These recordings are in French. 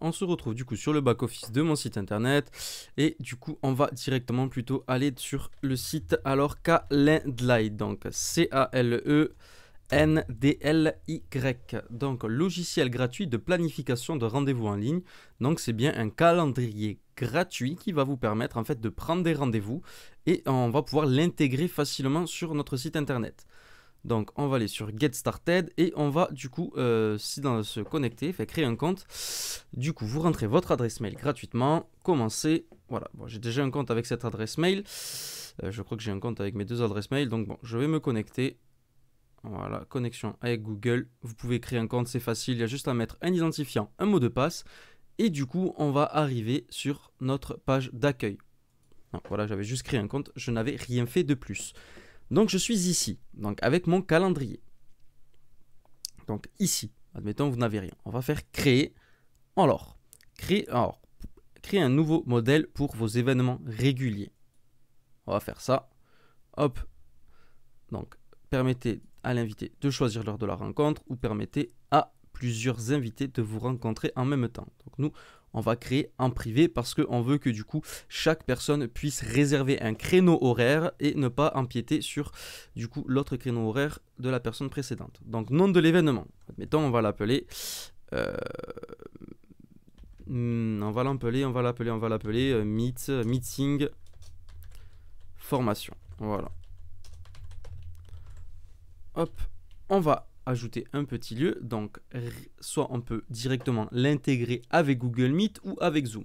On se retrouve du coup sur le back-office de mon site internet. Et du coup, on va directement plutôt aller sur le site alors Calendly. Donc CALENDLY. Donc logiciel gratuit de planification de rendez-vous en ligne. Donc c'est bien un calendrier gratuit qui va vous permettre en fait de prendre des rendez-vous et on va pouvoir l'intégrer facilement sur notre site internet. Donc on va aller sur Get Started et on va du coup se connecter, créer un compte. Du coup vous rentrez votre adresse mail gratuitement, commencez. Voilà, bon, j'ai déjà un compte avec cette adresse mail. Je crois que j'ai un compte avec mes deux adresses mail, donc bon, je vais me connecter. Voilà, connexion avec Google. Vous pouvez créer un compte, c'est facile, il y a juste à mettre un identifiant, un mot de passe. Et du coup on va arriver sur notre page d'accueil. Voilà, j'avais juste créé un compte, je n'avais rien fait de plus. Donc je suis ici, donc avec mon calendrier. Donc ici, admettons vous n'avez rien. On va faire créer. Alors, créer un nouveau modèle pour vos événements réguliers. On va faire ça. Hop. Donc, permettez à l'invité de choisir l'heure de la rencontre ou permettez à plusieurs invités de vous rencontrer en même temps. Donc nous, on va créer en privé parce qu'on veut que du coup chaque personne puisse réserver un créneau horaire et ne pas empiéter sur du coup l'autre créneau horaire de la personne précédente. Donc nom de l'événement, admettons on va l'appeler meeting formation. Voilà. Hop, on va ajouter un petit lieu, donc soit on peut directement l'intégrer avec Google Meet ou avec Zoom.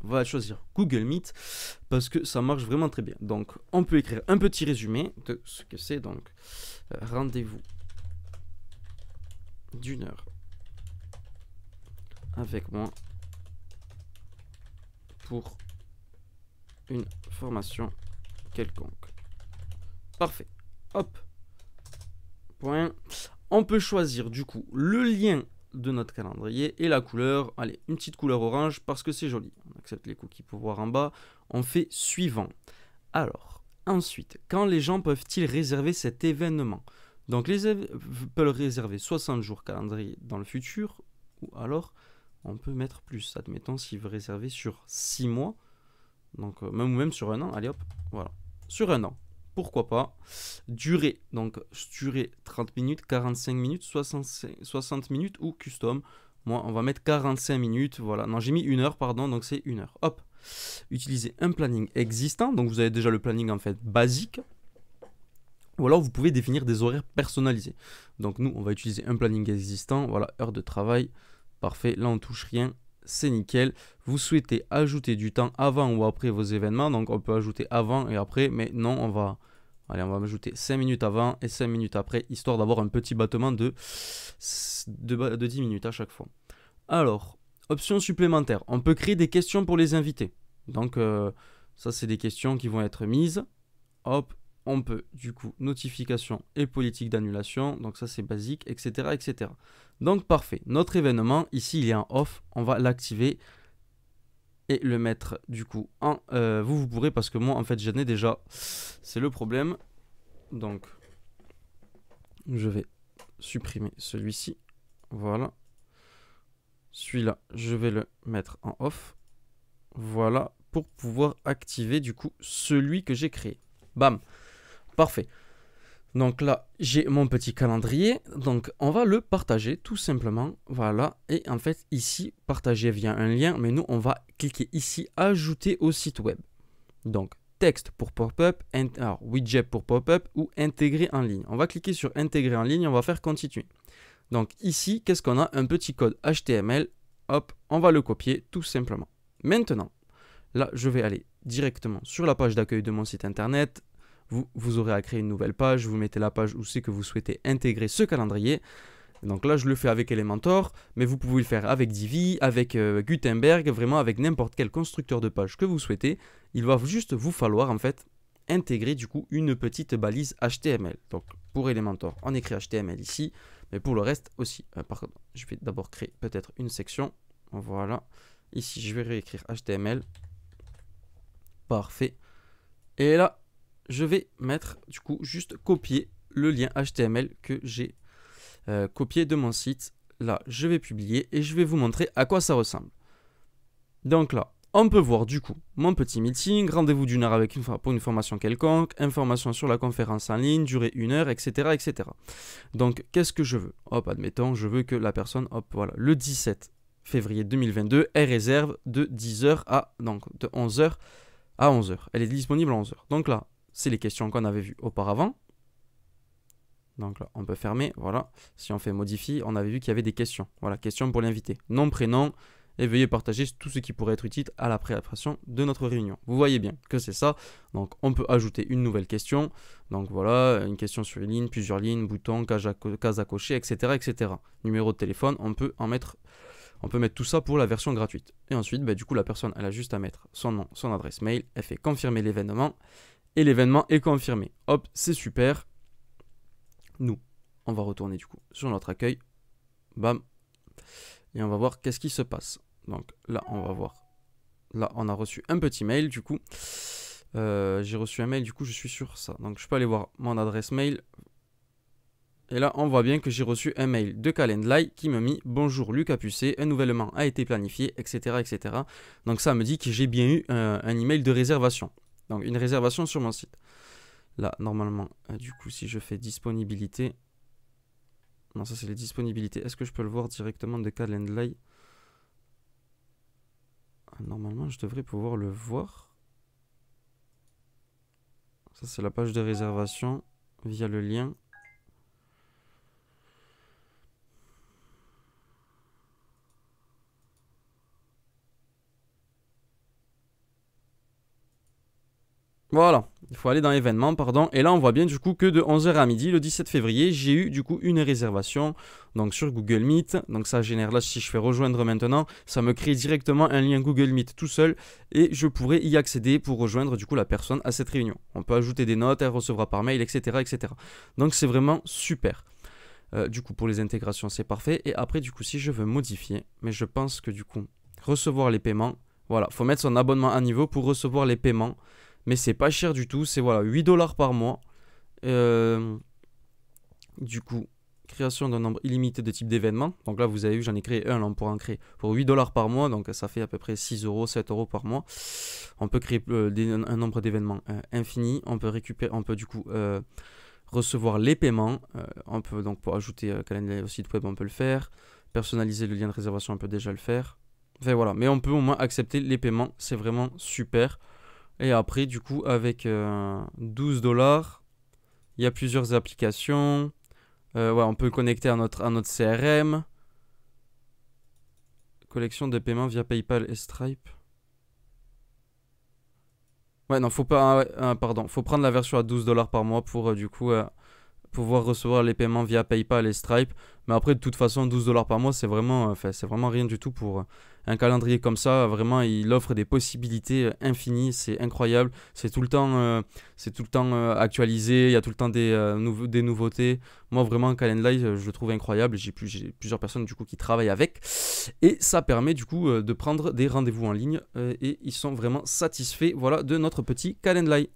On va choisir Google Meet parce que ça marche vraiment très bien. Donc on peut écrire un petit résumé de ce que c'est. Donc rendez-vous d'1 heure avec moi pour une formation quelconque. Parfait. Hop. Point. On peut choisir du coup le lien de notre calendrier et la couleur. Allez, une petite couleur orange parce que c'est joli. On accepte les cookies pour voir en bas. On fait suivant. Alors, ensuite, quand les gens peuvent-ils réserver cet événement? Donc, les peuvent réserver 60 jours calendrier dans le futur. Ou alors, on peut mettre plus. Admettons, s'il veut réserver sur 6 mois. Donc, même sur un an. Allez hop, voilà. Sur un an. Pourquoi pas. Durée, donc durée 30 minutes, 45 minutes, 60 minutes ou custom. Moi, on va mettre 45 minutes. Voilà, non, j'ai mis 1 heure, pardon, donc c'est 1 heure. Hop. Utiliser un planning existant. Donc, vous avez déjà le planning en fait basique. Ou alors, vous pouvez définir des horaires personnalisés. Donc, nous, on va utiliser un planning existant. Voilà, heure de travail. Parfait. Là, on touche rien. C'est nickel. Vous souhaitez ajouter du temps avant ou après vos événements. Donc, on peut ajouter avant et après. Mais non, on va ajouter 5 minutes avant et 5 minutes après, histoire d'avoir un petit battement de 10 minutes à chaque fois. Alors, option supplémentaire. On peut créer des questions pour les invités. Donc, ça, c'est des questions qui vont être mises. Hop. On peut, du coup, notification et politique d'annulation. Donc ça, c'est basique, etc., etc. Donc, parfait. Notre événement, ici, il est en off. On va l'activer et le mettre, du coup, en... vous pourrez, parce que moi, en fait, j'en ai déjà. C'est le problème. Donc, je vais supprimer celui-ci. Voilà. Celui-là, je vais le mettre en off. Voilà, pour pouvoir activer, du coup, celui que j'ai créé. Bam. Parfait. Donc là, j'ai mon petit calendrier. Donc, on va le partager tout simplement. Voilà. Et en fait, ici, partager via un lien. Mais nous, on va cliquer ici, ajouter au site web. Donc, texte pour pop-up, alors widget pour pop-up ou intégrer en ligne. On va cliquer sur intégrer en ligne. On va faire continuer. Donc, ici, qu'est-ce qu'on a? Un petit code HTML. Hop, on va le copier tout simplement. Maintenant, là, je vais aller directement sur la page d'accueil de mon site internet. Vous aurez à créer une nouvelle page, vous mettez la page où c'est que vous souhaitez intégrer ce calendrier. Donc là, je le fais avec Elementor, mais vous pouvez le faire avec Divi, avec Gutenberg, vraiment avec n'importe quel constructeur de page que vous souhaitez. Il va juste vous falloir en fait intégrer du coup une petite balise HTML. Donc pour Elementor, on écrit HTML ici, mais pour le reste aussi. Par contre, je vais d'abord créer peut-être une section. Voilà. Ici, je vais réécrire HTML. Parfait. Et là, je vais mettre, du coup, juste copier le lien HTML que j'ai copié de mon site. Là, je vais publier et je vais vous montrer à quoi ça ressemble. Donc là, on peut voir du coup mon petit meeting, rendez-vous d'1 heure pour une formation quelconque, information sur la conférence en ligne, durée 1 heure, etc. etc. Donc qu'est-ce que je veux? Hop, admettons, je veux que la personne, hop, voilà, le 17 février 2022, elle réserve de 10h à, donc de 11h à 11h. Elle est disponible à 11h. Donc là, c'est les questions qu'on avait vues auparavant. Donc là, on peut fermer, voilà. Si on fait modifier, on avait vu qu'il y avait des questions. Voilà, questions pour l'invité. Nom, prénom, et veuillez partager tout ce qui pourrait être utile à la préparation de notre réunion. Vous voyez bien que c'est ça. Donc on peut ajouter une nouvelle question. Donc voilà, une question sur une ligne, plusieurs lignes, bouton, case à cocher, etc., etc. Numéro de téléphone, on peut mettre tout ça pour la version gratuite. Et ensuite, bah, du coup, la personne, elle a juste à mettre son nom, son adresse mail, elle fait confirmer l'événement, et l'événement est confirmé. Hop, c'est super. Nous, on va retourner du coup sur notre accueil. Bam. Et on va voir qu'est-ce qui se passe. Donc là, on va voir. Là, on a reçu un petit mail du coup. J'ai reçu un mail, du coup, je suis sur ça. Donc je peux aller voir mon adresse mail. Et là, on voit bien que j'ai reçu un mail de Calendly qui me dit « Bonjour Lucas Pucet, un nouvel événement a été planifié, etc. etc. » Donc ça me dit que j'ai bien eu un email de réservation. Donc une réservation sur mon site. Là, normalement, du coup, si je fais disponibilité... Non, ça c'est les disponibilités. Est-ce que je peux le voir directement de Calendly? Normalement, je devrais pouvoir le voir. Ça, c'est la page de réservation via le lien. Voilà, il faut aller dans événements, pardon. Et là, on voit bien du coup que de 11h à midi, le 17 février, j'ai eu du coup une réservation donc sur Google Meet. Donc ça génère là, si je fais rejoindre maintenant, ça me crée directement un lien Google Meet tout seul et je pourrais y accéder pour rejoindre du coup la personne à cette réunion. On peut ajouter des notes, elle recevra par mail, etc. etc. Donc c'est vraiment super. Du coup, pour les intégrations, c'est parfait. Et après, du coup, si je veux modifier, mais je pense que du coup, recevoir les paiements, voilà, faut mettre son abonnement à niveau pour recevoir les paiements. Mais c'est pas cher du tout, c'est voilà, 8 $ par mois. Du coup, création d'un nombre illimité de types d'événements. Donc là, vous avez vu, j'en ai créé un, là, on pourra en créer pour 8 $ par mois. Donc ça fait à peu près 6 €, 7 € par mois. On peut créer un nombre d'événements infini. On peut récupérer, on peut du coup recevoir les paiements. On peut donc pour ajouter calendrier au site web, on peut le faire. Personnaliser le lien de réservation, on peut déjà le faire. Enfin voilà, mais on peut au moins accepter les paiements. C'est vraiment super. Et après, du coup, avec 12 $, il y a plusieurs applications. Ouais, on peut connecter à notre CRM. Collection de paiements via PayPal et Stripe. Ouais, non, faut pas. Pardon, faut prendre la version à 12 $ par mois pour du coup pouvoir recevoir les paiements via PayPal et Stripe. Mais après, de toute façon, 12 $ par mois, c'est vraiment rien du tout pour un calendrier comme ça. Vraiment, il offre des possibilités infinies. C'est incroyable. C'est tout le temps, actualisé. Il y a tout le temps des nouveautés. Moi, vraiment, Calendly, je le trouve incroyable. J'ai plusieurs personnes du coup qui travaillent avec. Et ça permet du coup de prendre des rendez-vous en ligne. Et ils sont vraiment satisfaits, voilà, de notre petit Calendly.